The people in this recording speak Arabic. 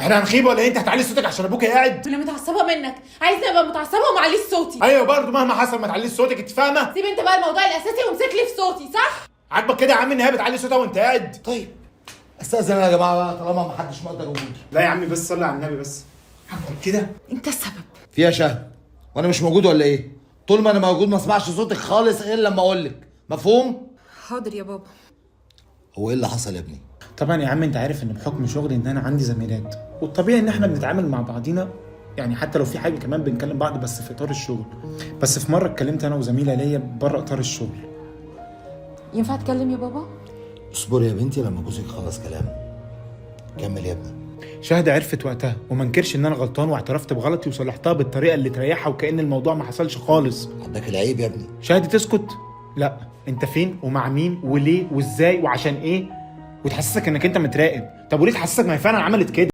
احنا هنخيب ولا ايه؟ انت هتعلي صوتك عشان ابوك قاعد؟ انا متعصبه منك، عايزني ابقى متعصبه ومعليش صوتي. ايوه برضه مهما حصل ما تعليش صوتك، انت فاهمه؟ سيب انت بقى الموضوع الاساسي وامسك لي في صوتي، صح؟ عاجبك كده يا عم ان هي بتعلي صوتها وانت قاعد؟ طيب استاذن انا يا جماعه بقى طالما ما حدش مقدر وجودي. لا يا عمي بس صلي على النبي بس. عاجبك كده؟ انت السبب. فيها شهد وانا مش موجود ولا ايه؟ طول ما انا موجود ما اسمعش صوتك خالص غير لما اقول لك، مفهوم؟ حاضر يا بابا. هو ايه اللي حصل يا ابني؟ طبعا يا عم انت عارف ان بحكم شغلي ان انا عندي زميلات، والطبيعي ان احنا بنتعامل مع بعضينا، يعني حتى لو في حاجه كمان بنكلم بعض بس في اطار الشغل. بس في مره اتكلمت انا وزميله ليا بره اطار الشغل. ينفع اتكلم يا بابا؟ اصبري يا بنتي لما جوزك يخلص كلام. كمل يا ابني. شهد عرفت وقتها وما انكرش ان انا غلطان، واعترفت بغلطي وصلحتها بالطريقه اللي تريحها وكأن الموضوع ما حصلش خالص. عندك العيب يا ابني. شهد تسكت؟ لا، انت فين ومع مين وليه وازاي وعشان ايه؟ وتحسسك انك انت متراقب. طب وليه تحسسك ما هي فعلا عملت كده؟